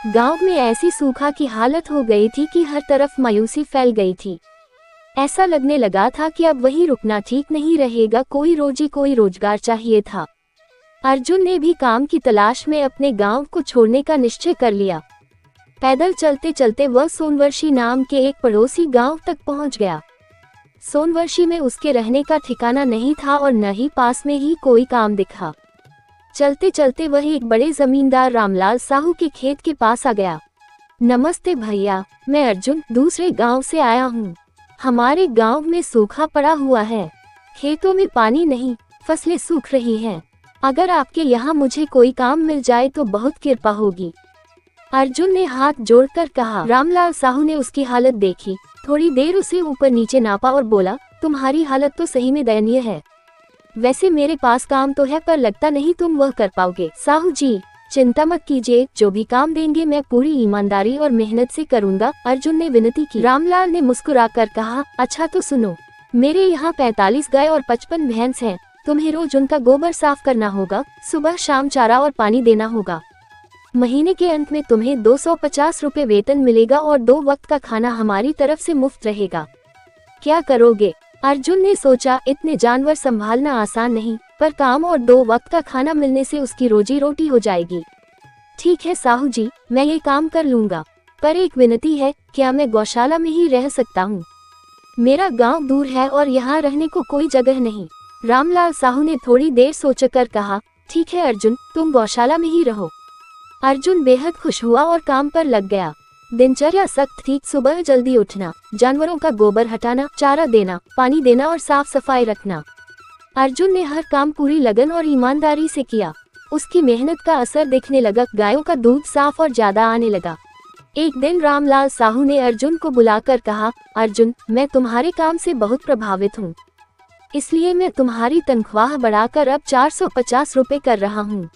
गांव में ऐसी सूखा की हालत हो गई थी कि हर तरफ मायूसी फैल गई थी। ऐसा लगने लगा था कि अब वहीं रुकना ठीक नहीं रहेगा, कोई रोजी कोई रोजगार चाहिए था। अर्जुन ने भी काम की तलाश में अपने गांव को छोड़ने का निश्चय कर लिया। पैदल चलते चलते वह सोनवर्षी नाम के एक पड़ोसी गांव तक पहुंच गया। सोनवर्षी में उसके रहने का ठिकाना नहीं था और न ही पास में ही कोई काम दिखा। चलते चलते वह एक बड़े जमींदार रामलाल साहू के खेत के पास आ गया। नमस्ते भैया, मैं अर्जुन दूसरे गांव से आया हूँ। हमारे गांव में सूखा पड़ा हुआ है, खेतों में पानी नहीं, फसलें सूख रही हैं। अगर आपके यहाँ मुझे कोई काम मिल जाए तो बहुत कृपा होगी। अर्जुन ने हाथ जोड़कर कहा। रामलाल साहू ने उसकी हालत देखी, थोड़ी देर उसे ऊपर नीचे नापा और बोला, तुम्हारी हालत तो सही में दयनीय है। वैसे मेरे पास काम तो है, पर लगता नहीं तुम वह कर पाओगे। साहू जी चिंता मत कीजिए, जो भी काम देंगे मैं पूरी ईमानदारी और मेहनत से करूँगा, अर्जुन ने विनती की। रामलाल ने मुस्कुराकर कहा, अच्छा तो सुनो, मेरे यहाँ 45 गाय और 55 भैंस हैं। तुम्हें रोज उनका गोबर साफ करना होगा, सुबह शाम चारा और पानी देना होगा। महीने के अंत में तुम्हें 250 रुपए वेतन मिलेगा और 2 वक्त का खाना हमारी तरफ से मुफ्त रहेगा। क्या करोगे? अर्जुन ने सोचा, इतने जानवर संभालना आसान नहीं, पर काम और 2 वक्त का खाना मिलने से उसकी रोजी रोटी हो जाएगी। ठीक है साहू जी, मैं ये काम कर लूँगा, पर एक विनती है, क्या मैं गौशाला में ही रह सकता हूँ? मेरा गांव दूर है और यहाँ रहने को कोई जगह नहीं। रामलाल साहू ने थोड़ी देर सोचकर कहा, ठीक है अर्जुन, तुम गौशाला में ही रहो। अर्जुन बेहद खुश हुआ और काम पर लग गया। दिनचर्या सख्त थी, सुबह जल्दी उठना, जानवरों का गोबर हटाना, चारा देना, पानी देना और साफ सफाई रखना। अर्जुन ने हर काम पूरी लगन और ईमानदारी से किया। उसकी मेहनत का असर दिखने लगा, गायों का दूध साफ और ज्यादा आने लगा। एक दिन रामलाल साहू ने अर्जुन को बुलाकर कहा, अर्जुन, मैं तुम्हारे काम से बहुत प्रभावित हूँ, इसलिए मैं तुम्हारी तनख्वाह बढ़ाकर अब 450 रुपए कर रहा हूँ।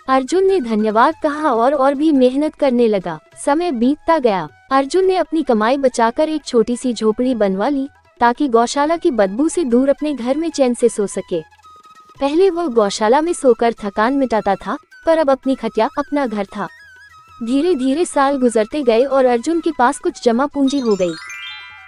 अर्जुन ने धन्यवाद कहा और भी मेहनत करने लगा। समय बीतता गया। अर्जुन ने अपनी कमाई बचाकर एक छोटी सी झोपड़ी बनवा ली, ताकि गौशाला की बदबू से दूर अपने घर में चैन से सो सके। पहले वह गौशाला में सोकर थकान मिटाता था, पर अब अपनी खटिया अपना घर था। धीरे धीरे साल गुजरते गए और अर्जुन के पास कुछ जमा पूंजी हो गई,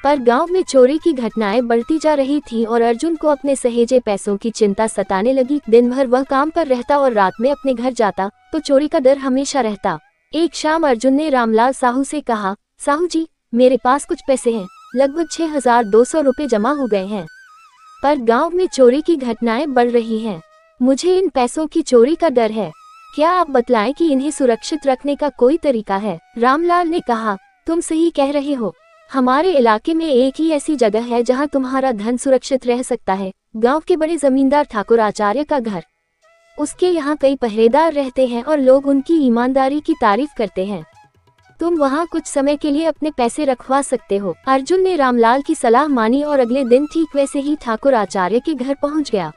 पर गांव में चोरी की घटनाएं बढ़ती जा रही थी और अर्जुन को अपने सहेजे पैसों की चिंता सताने लगी। दिन भर वह काम पर रहता और रात में अपने घर जाता तो चोरी का डर हमेशा रहता। एक शाम अर्जुन ने रामलाल साहू से कहा, साहू जी, मेरे पास कुछ पैसे हैं, लगभग 6200 रुपए जमा हो गए हैं, पर गांव में चोरी की घटनाएं बढ़ रही हैं। मुझे इन पैसों की चोरी का डर है, क्या आप बतलाएं कि इन्हें सुरक्षित रखने का कोई तरीका है? रामलाल ने कहा, तुम सही कह रहे हो, हमारे इलाके में एक ही ऐसी जगह है जहां तुम्हारा धन सुरक्षित रह सकता है, गांव के बड़े जमींदार ठाकुर आचार्य का घर। उसके यहाँ कई पहरेदार रहते हैं और लोग उनकी ईमानदारी की तारीफ करते हैं। तुम वहां कुछ समय के लिए अपने पैसे रखवा सकते हो। अर्जुन ने रामलाल की सलाह मानी और अगले दिन ठीक वैसे ही ठाकुर आचार्य के घर पहुंच गया।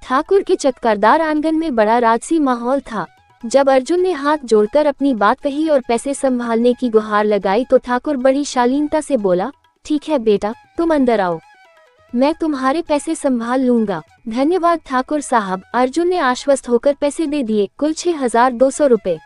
ठाकुर के चक्करदार आंगन में बड़ा राजसी माहौल था। जब अर्जुन ने हाथ जोड़कर अपनी बात कही और पैसे संभालने की गुहार लगाई तो ठाकुर बड़ी शालीनता से बोला, ठीक है बेटा, तुम अंदर आओ, मैं तुम्हारे पैसे संभाल लूंगा। धन्यवाद ठाकुर साहब। अर्जुन ने आश्वस्त होकर पैसे दे दिए, कुल 6200 रुपए।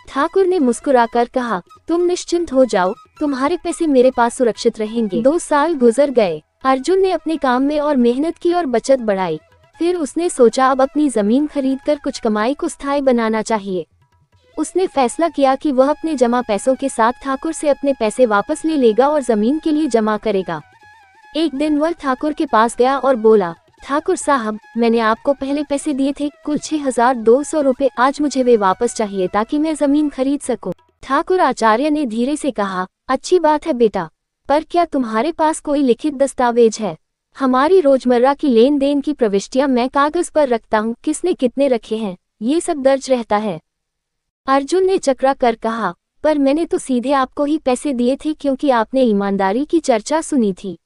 ठाकुर ने मुस्कुराकर कहा, तुम निश्चिंत हो जाओ, तुम्हारे पैसे मेरे पास सुरक्षित रहेंगे। 2 साल गुजर गए। अर्जुन ने अपने काम में और मेहनत की और बचत बढ़ाई। फिर उसने सोचा, अब अपनी जमीन खरीदकर कुछ कमाई को स्थायी बनाना चाहिए। उसने फैसला किया कि वह अपने जमा पैसों के साथ ठाकुर से अपने पैसे वापस ले लेगा और जमीन के लिए जमा करेगा। एक दिन वह ठाकुर के पास गया और बोला, ठाकुर साहब, मैंने आपको पहले पैसे दिए थे, कुल 6200 रुपए, आज मुझे वे वापस चाहिए ताकि मैं जमीन खरीद सकूं। ठाकुर आचार्य ने धीरे से कहा, अच्छी बात है बेटा, पर क्या तुम्हारे पास कोई लिखित दस्तावेज है? हमारी रोजमर्रा की लेन देन की प्रविष्टियां मैं कागज पर रखता हूँ, किसने कितने रखे हैं ये सब दर्ज रहता है। अर्जुन ने चकरा कर कहा, पर मैंने तो सीधे आपको ही पैसे दिए थे क्योंकि आपने ईमानदारी की चर्चा सुनी थी,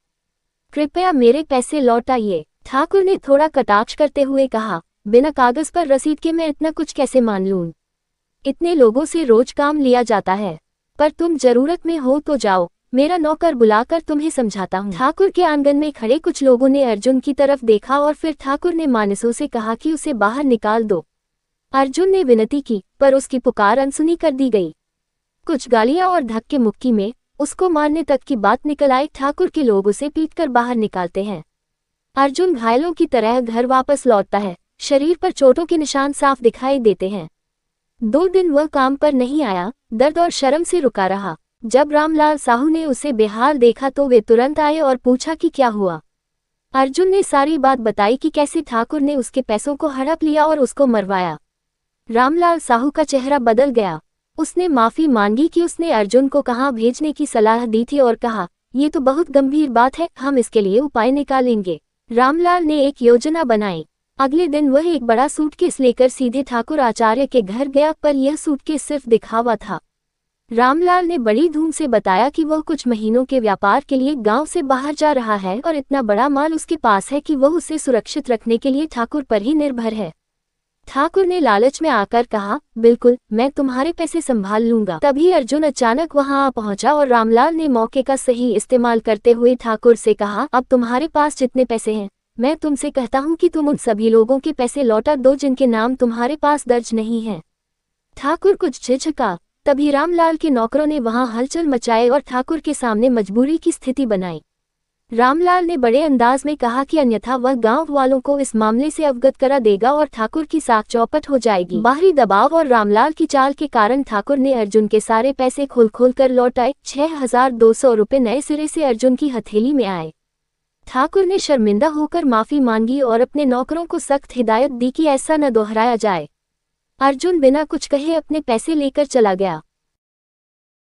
कृपया मेरे पैसे लौटाइए। ठाकुर ने थोड़ा कटाक्ष करते हुए कहा, बिना कागज पर रसीद के मैं इतना कुछ कैसे मान लूं? इतने लोगों से रोज काम लिया जाता है, पर तुम जरूरत में हो तो जाओ, मेरा नौकर बुलाकर तुम्हें समझाता हूँ। ठाकुर के आंगन में खड़े कुछ लोगों ने अर्जुन की तरफ देखा और फिर ठाकुर ने मानसों से कहा कि उसे बाहर निकाल दो। अर्जुन ने विनती की, पर उसकी पुकार अनसुनी कर दी गई। कुछ गालियां और धक्के मुक्की में उसको मारने तक की बात निकल आई। ठाकुर के लोग उसे पीटकर बाहर निकालते हैं। अर्जुन घायलों की तरह घर वापस लौटता है। शरीर पर चोटों के निशान साफ दिखाई देते हैं। 2 दिन वह काम पर नहीं आया, दर्द और शर्म से रुका रहा। जब रामलाल साहू ने उसे बेहाल देखा तो वे तुरंत आए और पूछा कि क्या हुआ। अर्जुन ने सारी बात बताई कि कैसे ठाकुर ने उसके पैसों को हड़प लिया और उसको मरवाया। रामलाल साहू का चेहरा बदल गया। उसने माफी मांगी कि उसने अर्जुन को कहाँ भेजने की सलाह दी थी और कहा, ये तो बहुत गंभीर बात है, हम इसके लिए उपाय निकालेंगे। रामलाल ने एक योजना बनाई। अगले दिन वह एक बड़ा सूटकेस लेकर सीधे ठाकुर आचार्य के घर गया, पर यह सूटकेस सिर्फ दिखावा था। रामलाल ने बड़ी धूम से बताया कि वह कुछ महीनों के व्यापार के लिए गांव से बाहर जा रहा है और इतना बड़ा माल उसके पास है कि वह उसे सुरक्षित रखने के लिए ठाकुर पर ही निर्भर है। ठाकुर ने लालच में आकर कहा, बिल्कुल, मैं तुम्हारे पैसे संभाल लूंगा। तभी अर्जुन अचानक वहां आ पहुंचा और रामलाल ने मौके का सही इस्तेमाल करते हुए ठाकुर से कहा, अब तुम्हारे पास जितने पैसे हैं, मैं तुमसे कहता हूं कि तुम उन सभी लोगों के पैसे लौटा दो जिनके नाम तुम्हारे पास दर्ज नहीं है। ठाकुर कुछ झिझका। तभी रामलाल के नौकरों ने वहां हलचल मचाए और ठाकुर के सामने मजबूरी की स्थिति बनाई। रामलाल ने बड़े अंदाज में कहा कि अन्यथा वह गांव वालों को इस मामले से अवगत करा देगा और ठाकुर की साख चौपट हो जाएगी। बाहरी दबाव और रामलाल की चाल के कारण ठाकुर ने अर्जुन के सारे पैसे खोल कर लौटाए। 6200 रुपये नए सिरे से अर्जुन की हथेली में आए। ठाकुर ने शर्मिंदा होकर माफी मांगी और अपने नौकरों को सख्त हिदायत दी कि ऐसा न दोहराया जाए। अर्जुन बिना कुछ कहे अपने पैसे लेकर चला गया।